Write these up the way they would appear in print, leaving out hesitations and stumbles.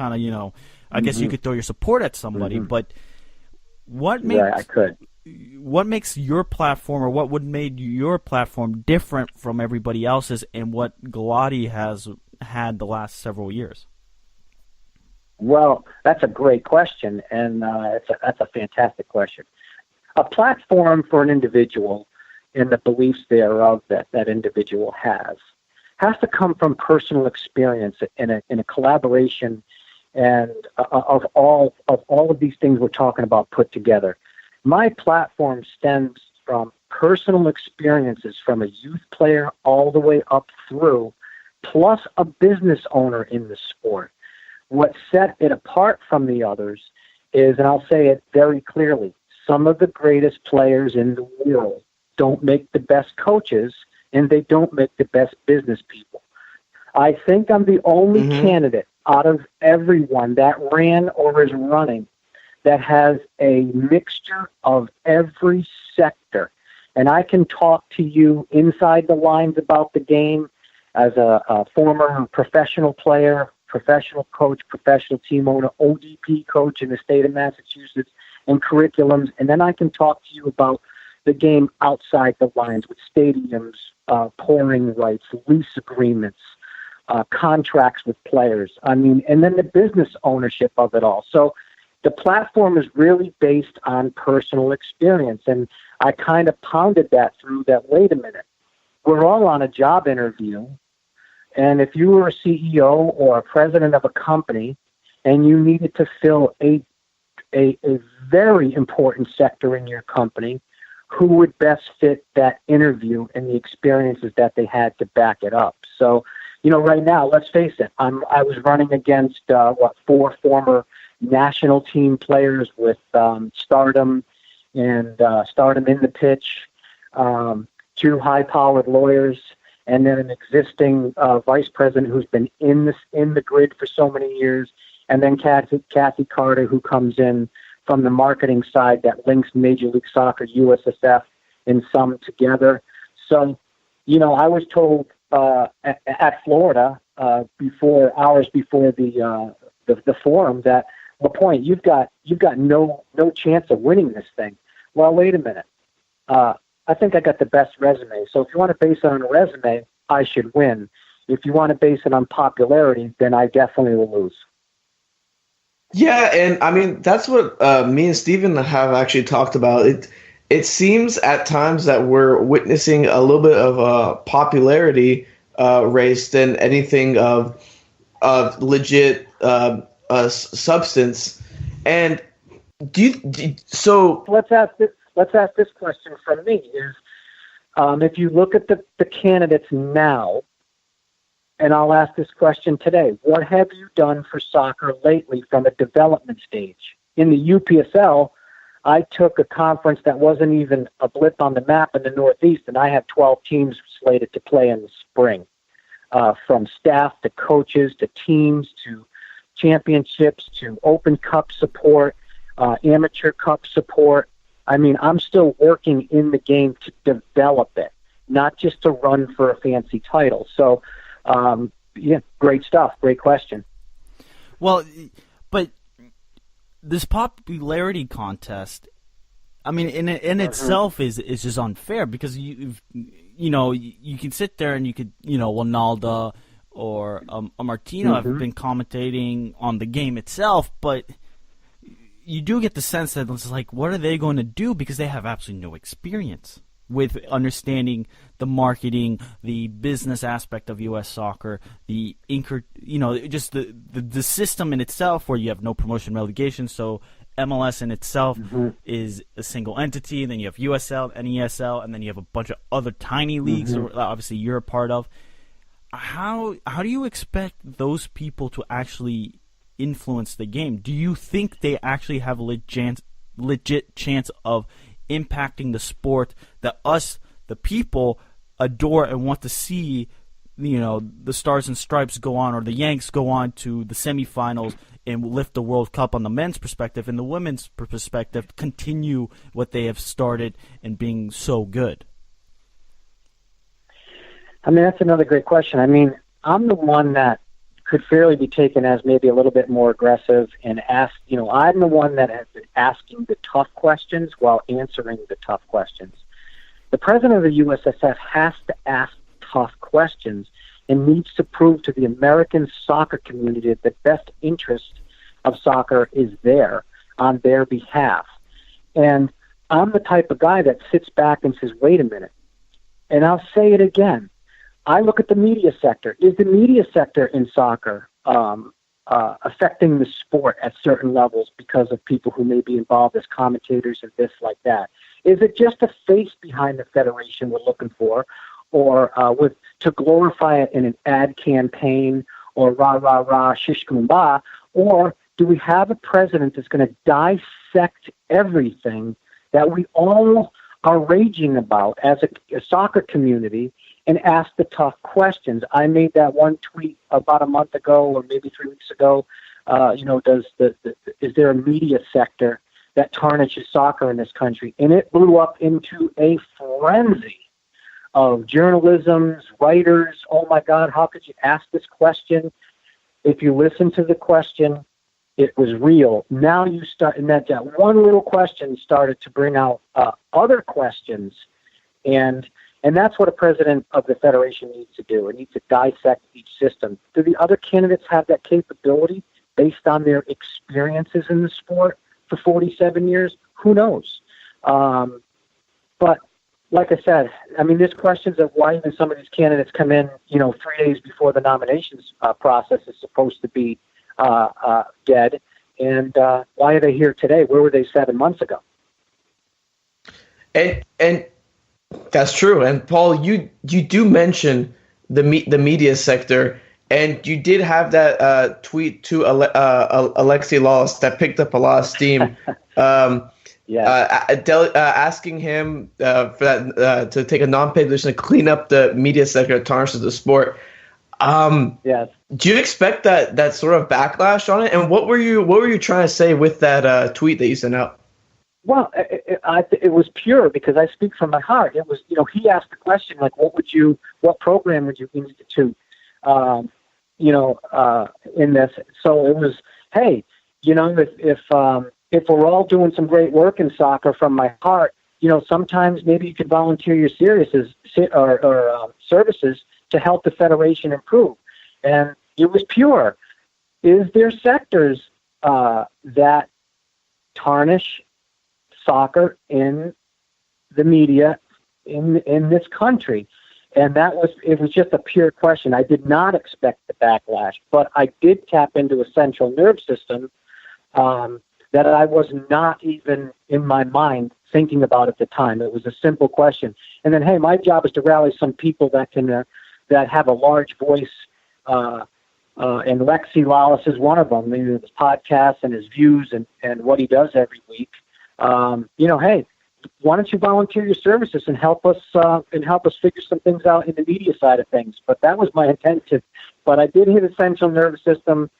kind of, I guess you could throw your support at somebody, but what makes I could. What makes your platform, or what would made your platform different from everybody else's, and what Galati has had the last several years? Well, that's a great question, and that's a fantastic question. A platform for an individual and the beliefs thereof that individual has to come from personal experience in a collaboration and of all of these things we're talking about put together. My platform stems from personal experiences from a youth player all the way up through, plus a business owner in the sport. What set it apart from the others is, and I'll say it very clearly, some of the greatest players in the world don't make the best coaches, and they don't make the best business people. I think I'm the only candidate out of everyone that ran or is running that has a mixture of every sector. And I can talk to you inside the lines about the game as a former professional player, professional coach, professional team owner, ODP coach in the state of Massachusetts, and curriculums. And then I can talk to you about the game outside the lines with stadiums, pouring rights, lease agreements, contracts with players. And then the business ownership of it all. So the platform is really based on personal experience. And I kind of pounded that through that, wait a minute, we're all on a job interview. And if you were a CEO or a president of a company and you needed to fill a very important sector in your company, who would best fit that interview and the experiences that they had to back it up? So, right now, let's face it, I was running against, 4 former national team players with Stardom and Stardom in the Pitch, 2 high-powered lawyers, and then an existing vice president who's been in the grid for so many years, and then Kathy Carter, who comes in from the marketing side that links Major League Soccer, USSF, and some together. So, I was told at Florida hours before the forum that, Lapointe, you've got no chance of winning this thing. Well, wait a minute. I think I got the best resume. So if you want to base it on a resume, I should win. If you want to base it on popularity, then I definitely will lose. Yeah, and that's what me and Steven have actually talked about. It seems at times that we're witnessing a little bit of a popularity race than anything of legit substance. And so let's ask this question from me: is if you look at the candidates now, and I'll ask this question today: what have you done for soccer lately from a development stage? In the UPSL, I took a conference that wasn't even a blip on the map in the Northeast, and I have 12 teams slated to play in the spring, from staff to coaches to teams to championships to Open Cup support, Amateur Cup support. I'm still working in the game to develop it, not just to run for a fancy title. So, great stuff. Great question. Well, but this popularity contest, in itself is just unfair, because you can sit there and you could, Ronaldo or Martino have been commentating on the game itself, but you do get the sense that it's like, what are they going to do? Because they have absolutely no experience with understanding the marketing, the business aspect of U.S. soccer, just the system in itself, where you have no promotion relegation. So MLS in itself is a single entity. Then you have USL, NESL, and then you have a bunch of other tiny leagues, obviously you're a part of. How do you expect those people to actually influence the game? Do you think they actually have a legit chance of impacting the sport that us, the people, adore and want to see, the Stars and Stripes go on, or the Yanks go on to the semifinals and lift the World Cup on the men's perspective, and the women's perspective continue what they have started and being so good? That's another great question. I'm the one that could fairly be taken as maybe a little bit more aggressive and ask, I'm the one that has been asking the tough questions while answering the tough questions. The president of the USSF has to ask tough questions and needs to prove to the American soccer community that the best interest of soccer is there on their behalf. And I'm the type of guy that sits back and says, wait a minute. And I'll say it again. I look at the media sector. Is the media sector in soccer affecting the sport at certain levels because of people who may be involved as commentators and this like that? Is it just a face behind the federation we're looking for, or to glorify it in an ad campaign, or rah, rah, rah, shish kumbah? Or do we have a president that's going to dissect everything that we all are raging about as a soccer community and ask the tough questions? I made that one tweet about a month ago or maybe 3 weeks ago. Is there a media sector that tarnishes soccer in this country? And it blew up into a frenzy of journalism, writers. Oh my God, how could you ask this question? If you listen to the question, it was real. Now you start, and that one little question started to bring out other questions, and that's what a president of the federation needs to do. It needs to dissect each system. Do the other candidates have that capability based on their experiences in the sport for 47 years? Who knows? But like I said, I mean, there's questions of why even some of these candidates come in, 3 days before the nominations process is supposed to be dead, and why are they here today? Where were they 7 months ago? And that's true. And Paul, you do mention the media sector, and you did have that tweet to Alexi Lawless that picked up a lot of steam. Asking him for that to take a non-paid position to clean up the media sector that tarnishes the sport. Yes. Do you expect that sort of backlash on it? And what were you trying to say with that tweet that you sent out? Well, it was pure because I speak from my heart. It was, he asked the question like, what program would you institute, in this? So it was, hey, if we're all doing some great work in soccer from my heart, sometimes maybe you could volunteer your services to help the federation improve. And it was pure. Is there sectors that tarnish soccer in the media in this country? And it was just a pure question. I did not expect the backlash, but I did tap into a central nerve system that I was not even in my mind thinking about at the time. It was a simple question. And then, hey, my job is to rally some people that can that have a large voice, and Lexi Lawless is one of them. His podcast and his views and what he does every week. Hey, why don't you volunteer your services and help us figure some things out in the media side of things? But that was my intention. But I did hit a central nervous system,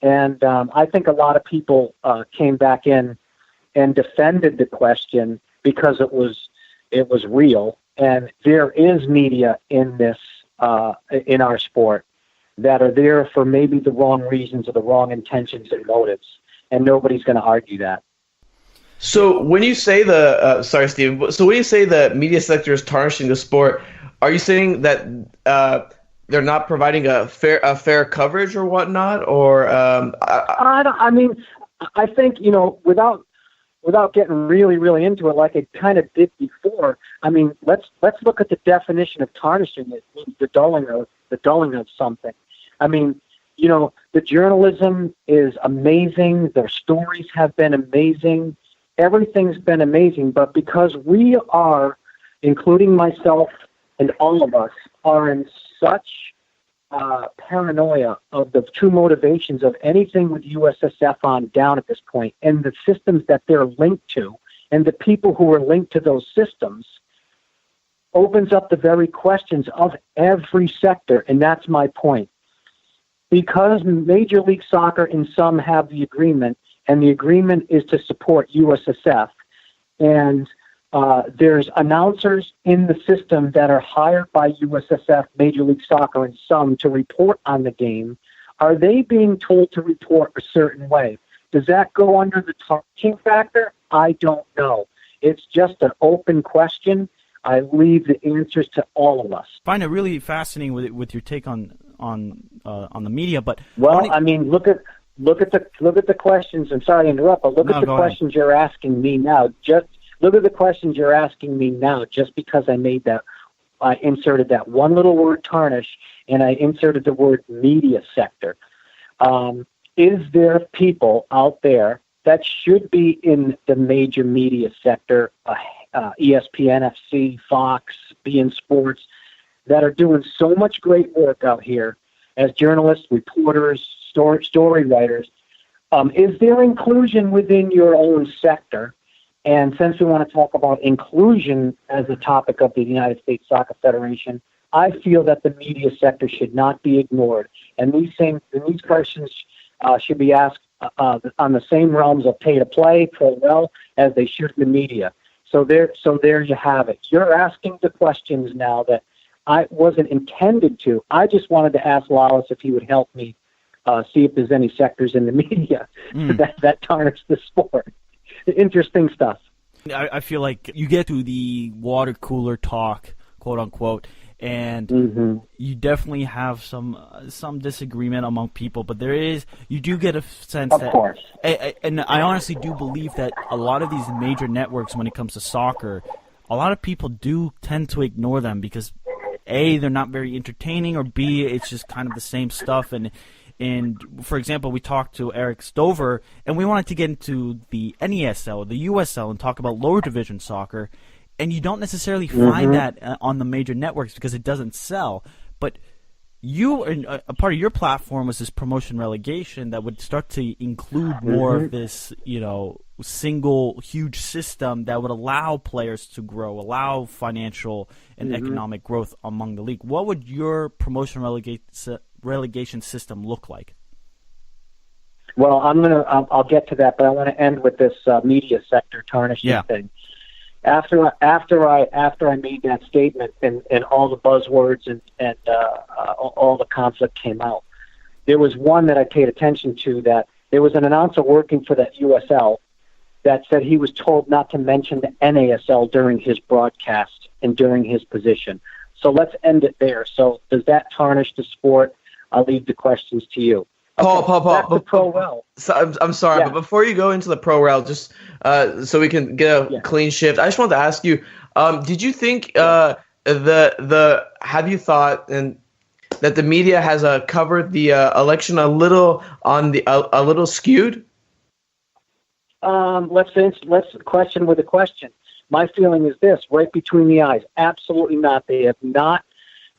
and I think a lot of people came back in and defended the question because it was real, and there is media in this in our sport that are there for maybe the wrong reasons or the wrong intentions and motives, and nobody's going to argue that. So when you say sorry, Steve. So when you say the media sector is tarnishing the sport, are you saying that they're not providing a fair coverage or whatnot? Or I think without getting really, really into it, like I kind of did before. I mean, let's look at the definition of tarnishing. It means the dulling of something. I mean, the journalism is amazing. Their stories have been amazing. Everything's been amazing. But because we are, including myself and all of us, are in such paranoia of the true motivations of anything with USSF on down at this point, and the systems that they're linked to, and the people who are linked to those systems, opens up the very questions of every sector, and that's my point. Because Major League Soccer and some have the agreement, and the agreement is to support USSF, and there's announcers in the system that are hired by USSF, Major League Soccer, and some to report on the game Are they being told to report a certain way? Does that go under the targeting factor? I don't know. It's just an open question. I leave the answers to all of us. I find it really fascinating with your take on the media, but I mean, look at the questions. I'm sorry to interrupt, but look at the questions you're asking me now. Just look at the questions you're asking me now. Just because I made that, I inserted that one little word, tarnish, and I inserted the word media sector. Is there people out there that should be in the major media sector, ESPN, FC, Fox, beIN Sports, that are doing so much great work out here as journalists, reporters, story writers? Is there inclusion within your own sector? And since we want to talk about inclusion as a topic of the United States Soccer Federation, I feel that the media sector should not be ignored. And these questions should be asked on the same realms of pay to play, pro rel, as they should in the media. So there you have it. You're asking the questions now that I wasn't intended to. I just wanted to ask Wallace if he would help me see if there's any sectors in the media that tarnish the sport. Interesting stuff. I feel like you get to the water cooler talk, quote unquote, and you definitely have some disagreement among people, but you do get a sense of that, course. And I honestly do believe that a lot of these major networks, when it comes to soccer, a lot of people do tend to ignore them because A, they're not very entertaining, or B, it's just kind of the same stuff. And for example, we talked to Eric Stover, and we wanted to get into the NESL, the USL, and talk about lower division soccer. And you don't necessarily find that on the major networks because it doesn't sell. But a part of your platform was this promotion relegation that would start to include more of this, single huge system that would allow players to grow, allow financial and economic growth among the league. What would your promotion relegation system look like? Well, I'll get to that, but I want to end with this media sector tarnishing thing. After I made that statement and all the buzzwords and all the conflict came out, there was one that I paid attention to, that there was an announcer working for that USL that said he was told not to mention the NASL during his broadcast and during his position. So let's end it there. So does that tarnish the sport? I'll leave the questions to you. Paul. Back to pro rel. So, I'm sorry, but before you go into the pro rel, just so we can get a clean shift, I just wanted to ask you: did you think have you thought that the media has covered the election a little a little skewed? Let's question with a question. My feeling is this: right between the eyes, absolutely not. They have not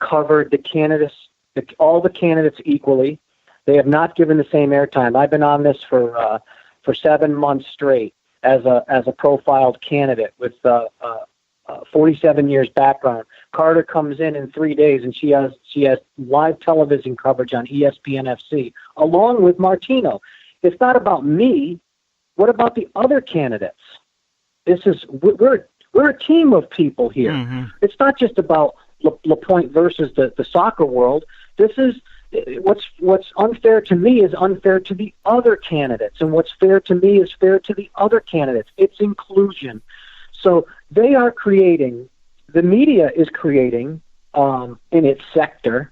covered the candidates, all the candidates equally. They have not given the same airtime. I've been on this for 7 months straight as a profiled candidate with 47 years background. Carter comes in 3 days, and she has live television coverage on ESPN FC along with Martino. It's not about me. What about the other candidates? We're a team of people here. It's not just about Lapointe versus the soccer world. This is what's unfair to me is unfair to the other candidates, and what's fair to me is fair to the other candidates. It's inclusion. So they are creating, the media is creating in its sector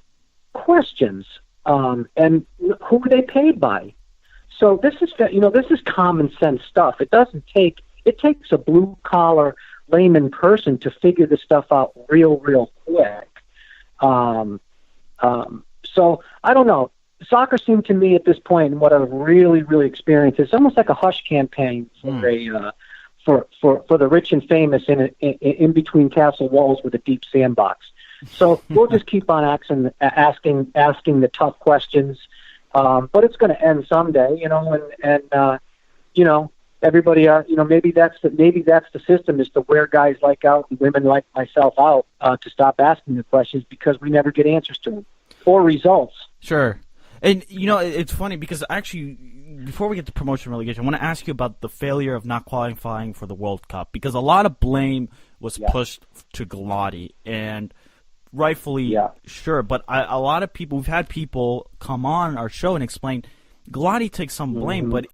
questions, and who are they paid by? So this is common sense stuff. It takes a blue collar layman person to figure this stuff out real quick. So I don't know. Soccer seemed to me at this point, and what I've really experienced, it's almost like a hush campaign for the rich and famous in between castle walls with a deep sandbox. So we'll just keep on asking the tough questions, but it's going to end someday, and everybody maybe that's the system, is to wear guys like out and women like myself out to stop asking the questions because we never get answers to them. Or results. Sure. And, it's funny because actually, before we get to promotion relegation, I want to ask you about the failure of not qualifying for the World Cup, because a lot of blame was pushed to Galati. And rightfully Yeah. sure, but a lot of people, we've had people come on our show and explain Galati takes some blame, but